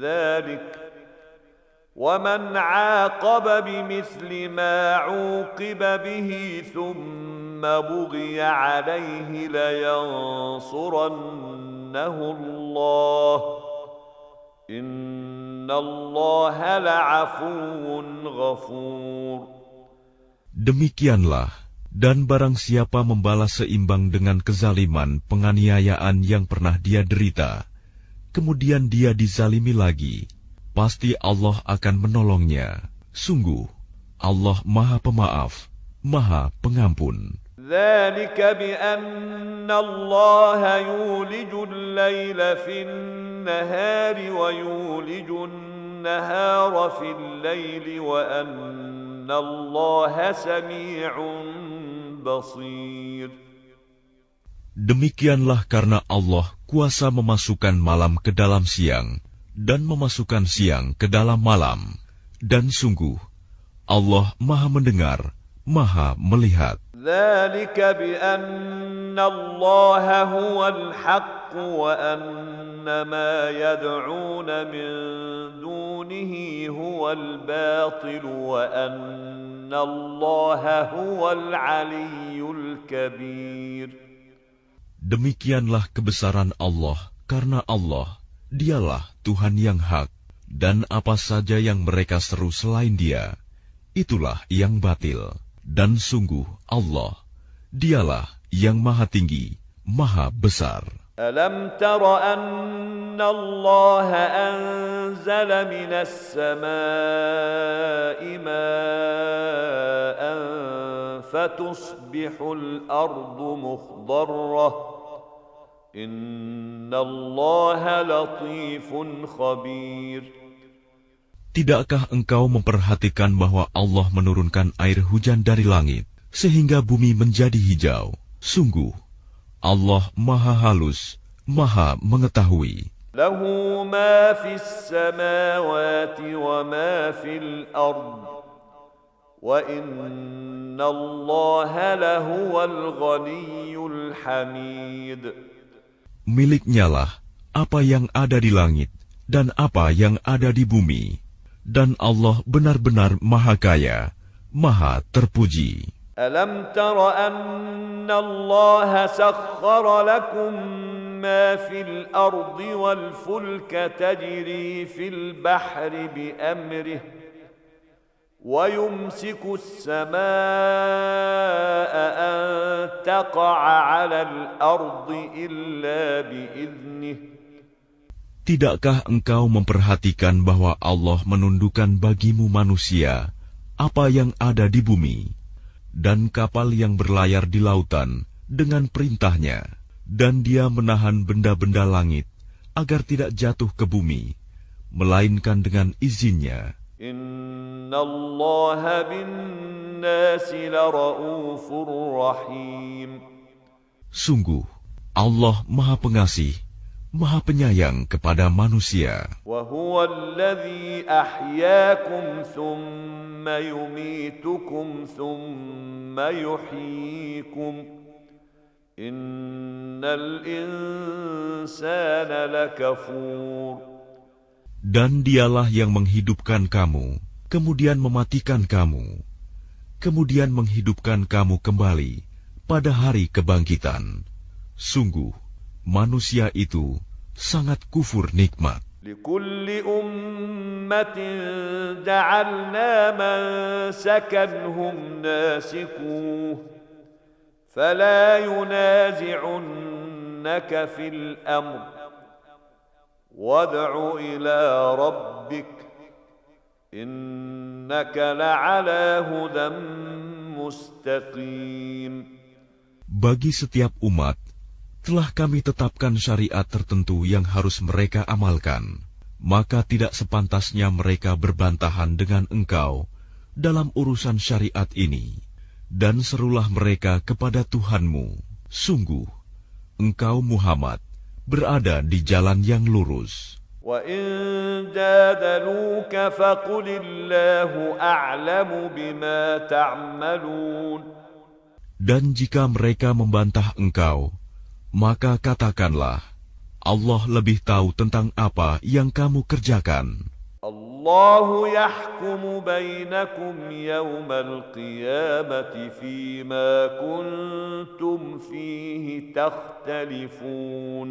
ذلك ومن عاقب بمثل ما عوقب به ثم بغي عليه لينصرنه الله إن الله لعفو غفور. Demikianlah, dan barang siapa membalas seimbang dengan kezaliman penganiayaan yang pernah dia derita, kemudian dia dizalimi lagi, pasti Allah akan menolongnya. Sungguh, Allah Maha Pemaaf, Maha Pengampun. ذلك بأن الله يولج الليل في النهار ويولج النهار في الليل وأن الله سميع بصير. Demikianlah karena Allah kuasa memasukkan malam ke dalam siang dan memasukkan siang ke dalam malam, dan sungguh Allah Maha mendengar, Maha melihat. ذلك بأن الله هو الحق وأن ما يدعون من دونه هو الباطل وأن الله هو العلي الكبير. Demikianlah kebesaran Allah, karena Allah, dialah Tuhan yang hak, dan apa saja yang mereka seru selain Dia, itulah yang batil. Dan sungguh Allah, dialah yang maha tinggi, maha besar. ألم تر أن الله أنزل من السماء ماء فتصبح الأرض مخضرة إن الله لطيف خبير. Tidakkah engkau memperhatikan bahwa Allah menurunkan air hujan dari langit, sehingga bumi menjadi hijau? Sungguh, Allah Maha Halus, Maha Mengetahui. Lahu ma fis samawati wa ma fil ard, wa inna Allaha lahuwal ghaniyyul hamid. Miliknyalah apa yang ada di langit dan apa yang ada di bumi. Dan Allah benar-benar Maha Kaya, Maha Terpuji. Alam tara anna Allah sakhkhara lakum ma fil ardi wal fulka tajri fil bahri bi amrihi wa yumsiku as-samaa'a an taqa'a 'ala al-ardi illa bi idnihi. Tidakkah engkau memperhatikan bahwa Allah menundukkan bagimu manusia apa yang ada di bumi, dan kapal yang berlayar di lautan dengan perintahnya, dan Dia menahan benda-benda langit agar tidak jatuh ke bumi, melainkan dengan izinnya. Inna Allaha bin nasi laraufur rahim. Sungguh, Allah Maha Pengasih, Maha Penyayang kepada manusia. وَهُوَ الَّذِي أَحْيَاكُمْ ثُمَّ يُمِيتُكُمْ ثُمَّ يُحْيِيكُمْ إِنَّ الْإِنسَانَ لَكَفُورٌ. Dan Dialah yang menghidupkan kamu, kemudian mematikan kamu, kemudian menghidupkan kamu kembali pada hari kebangkitan. Sungguh, manusia itu sangat kufur nikmat. لِكُلِّ أُمَّةٍ جَعَلْنَا مَنسَكًا هُمْ نَاسِكُوهُ فَلَا يُنَازِعُنَّكَ فِي الْأَمْرِ وَادْعُ إِلَى رَبِّكَ إِنَّكَ لَعَلَى هُدًى مُسْتَقِيمٍ. Bagi setiap umat telah kami tetapkan syariat tertentu yang harus mereka amalkan, maka tidak sepantasnya mereka berbantahan dengan engkau dalam urusan syariat ini. Dan serulah mereka kepada Tuhanmu. Sungguh, engkau Muhammad berada di jalan yang lurus. وَإِن جَادَلُوكَ فَقُلِ اللَّهُ أَعْلَمُ بِمَا تَعْمَلُونَ. Dan jika mereka membantah engkau, maka katakanlah, Allah lebih tahu tentang apa yang kamu kerjakan. الله يحكم بينكم يوم القيامة فيما كنتم فيه تختلفون.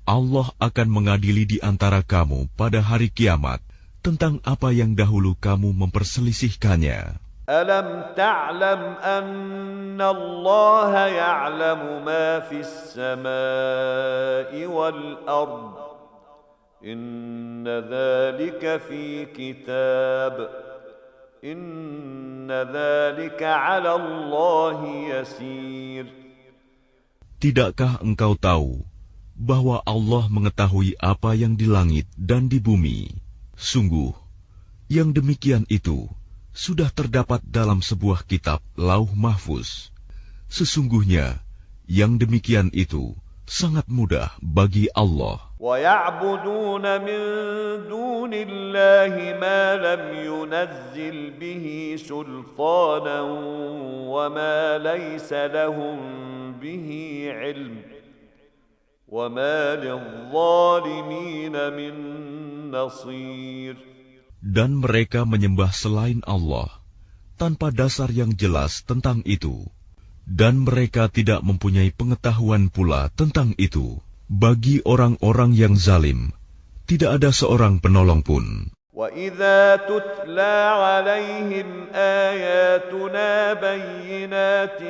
Allah akan mengadili di antara kamu pada hari kiamat tentang apa yang dahulu kamu memperselisihkannya. ألم تعلم أن الله يعلم ما في السماء والأرض إن ذلك في كتاب إن ذلك على الله يسير. Tidakkah engkau tahu bahwa Allah mengetahui apa yang di langit dan di bumi? Sungguh, yang demikian itu sudah terdapat dalam sebuah kitab Lauh Mahfuz. Sesungguhnya, yang demikian itu sangat mudah bagi Allah. وَيَعْبُدُونَ مِن دُونِ اللَّهِ مَا لَمْ يُنَزِّلْ بِهِ سُلْطَانًا وَمَا لَيْسَ لَهُم بِهِ عِلْمٌ وَمَا لِلظَّالِمِينَ مِن نَّصِيرٍ. Dan mereka menyembah selain Allah tanpa dasar yang jelas tentang itu, dan mereka tidak mempunyai pengetahuan pula tentang itu. Bagi orang-orang yang zalim, tidak ada seorang penolong pun. وَإِذَا تُتْلَى عَلَيْهِمْ آيَاتُنَا بَيِّنَاتٍ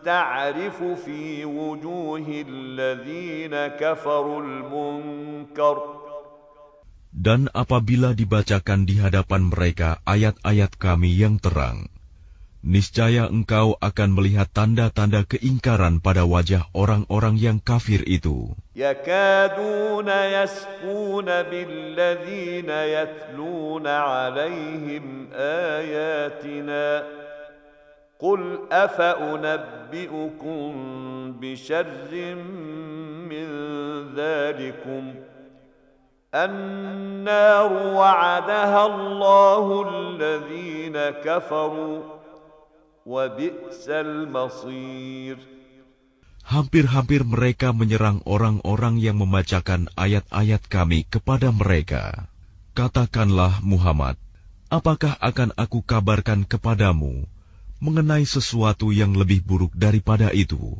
تَعْرِفُ فِي وُجُوهِ الَّذِينَ كَفَرُوا الْمُنكَرَ. Dan apabila dibacakan di hadapan mereka ayat-ayat kami yang terang, niscaya engkau akan melihat tanda-tanda keingkaran pada wajah orang-orang yang kafir itu. يَكَادُونَ يَسْطُونَ بِالَّذِينَ يَتْلُونَ عَلَيْهِمْ آيَاتِنَا قُلْ أَفَأُنَبِّئُكُم بِشَرٍّ مِّن ذَلِكُمْ النَّارُ وَعَدَهَا اللَّهُ الَّذِينَ كَفَرُوا وَبِئْسَ الْمَصِيرُ. Hampir-hampir mereka menyerang orang-orang yang membacakan ayat-ayat kami kepada mereka. Katakanlah Muhammad, apakah akan aku kabarkan kepadamu mengenai sesuatu yang lebih buruk daripada itu,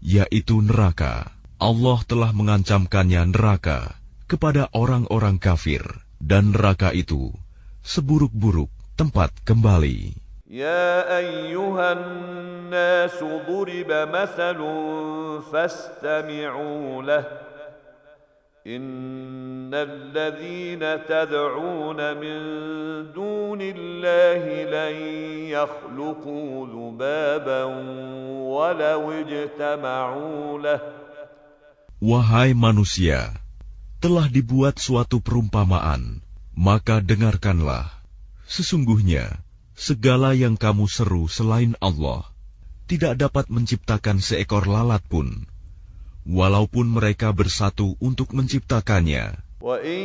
yaitu neraka. Allah telah mengancamkannya neraka kepada orang-orang kafir, dan neraka itu seburuk-buruk tempat kembali. يا أيها الناس ضرب مثل فاستمعوا له إن الذين تدعون من دون الله لن يخلقوا ذبابا ولو اجتمعوا له. Wahai manusia, telah dibuat suatu perumpamaan, maka dengarkanlah. Sesungguhnya segala yang kamu seru selain Allah tidak dapat menciptakan seekor lalat pun, walaupun mereka bersatu untuk menciptakannya. وَإِن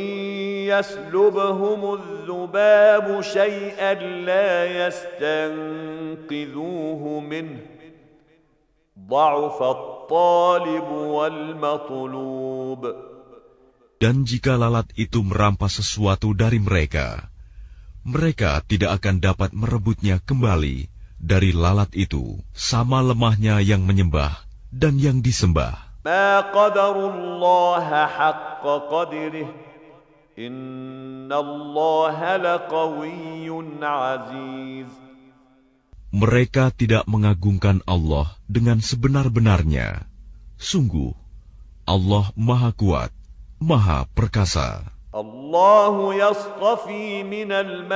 يَسْلُبْهُمُ الذُّبَابُ شَيْئًا لَّا يَسْتَنقِذُوهُ مِنْهُ ضَعُفَ الطَّالِبُ وَالْمَطْلُوبُ. Dan jika lalat itu merampas sesuatu dari mereka, mereka tidak akan dapat merebutnya kembali dari lalat itu, sama lemahnya yang menyembah dan yang disembah. ما قدروا الله حق قدره إن الله لقوي عزيز. Mereka tidak mengagungkan Allah dengan sebenar-benarnya. Sungguh, Allah Maha Kuat, Maha Perkasa. الله يصطفي من الملائكة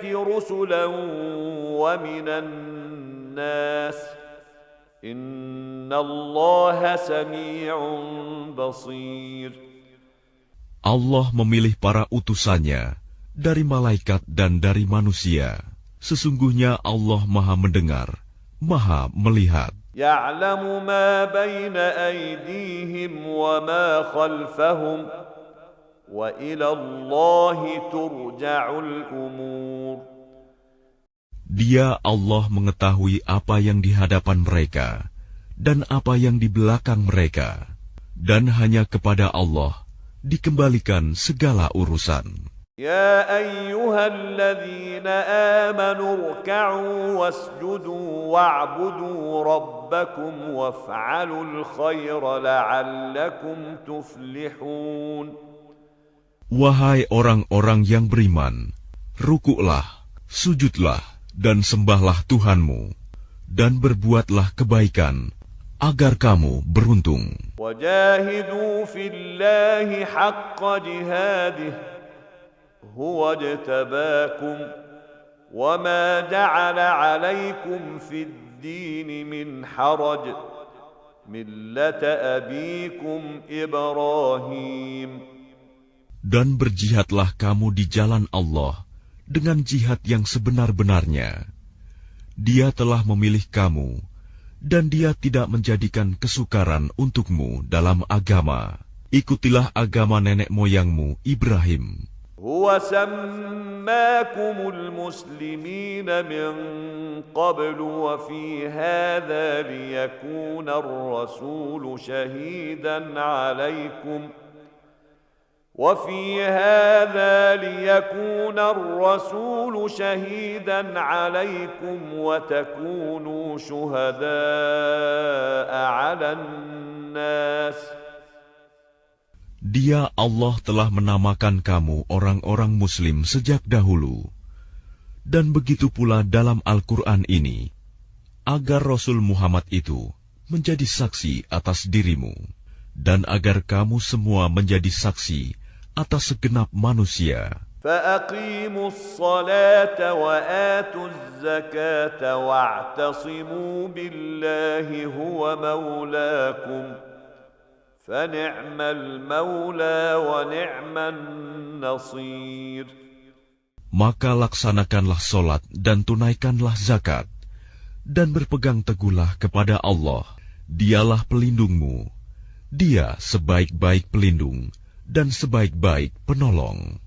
رسلا ومن الناس إن الله سميع بصير. Allah memilih para utusannya dari malaikat dan dari manusia. Sesungguhnya Allah Maha mendengar, Maha melihat. يعلم ما بين أيديهم وما خلفهم وإلى الله ترجع الأمور. Dia Allah mengetahui apa yang di hadapan mereka dan apa yang di belakang mereka. Dan hanya kepada Allah dikembalikan segala urusan. يا أيها الذين آمنوا اركعوا واسجدوا واعبدوا ربكم وافعلوا الخير لعلكم تفلحون. Wahai orang-orang yang beriman, rukuklah, sujudlah, dan sembahlah Tuhanmu, dan berbuatlah kebaikan, agar kamu beruntung. وجاهدوا في الله حق جهاده هو اجتباكم وما جعل عليكم في الدين من حرج ملة أبيكم إبراهيم. Dan berjihadlah kamu di jalan Allah dengan jihad yang sebenar-benarnya. Dia telah memilih kamu, dan Dia tidak menjadikan kesukaran untukmu dalam agama. Ikutilah agama nenek moyangmu Ibrahim. هو سماكم المسلمين من قبل وفي هذا ليكون الرسول شهيدا عليكم وتكونوا شهداء على الناس. Dia Allah telah menamakan kamu orang-orang Muslim sejak dahulu. Dan begitu pula dalam Al-Quran ini, agar Rasul Muhammad itu menjadi saksi atas dirimu, dan agar kamu semua menjadi saksi atas segenap manusia. فأقيموا الصلاة وآتوا الزكاة واعتصموا بالله هو مولاكم فنعم المولى ونعم النصير. Maka laksanakanlah solat dan tunaikanlah zakat, dan berpegang teguhlah kepada Allah. Dialah pelindungmu. Dia sebaik-baik pelindung dan sebaik-baik penolong.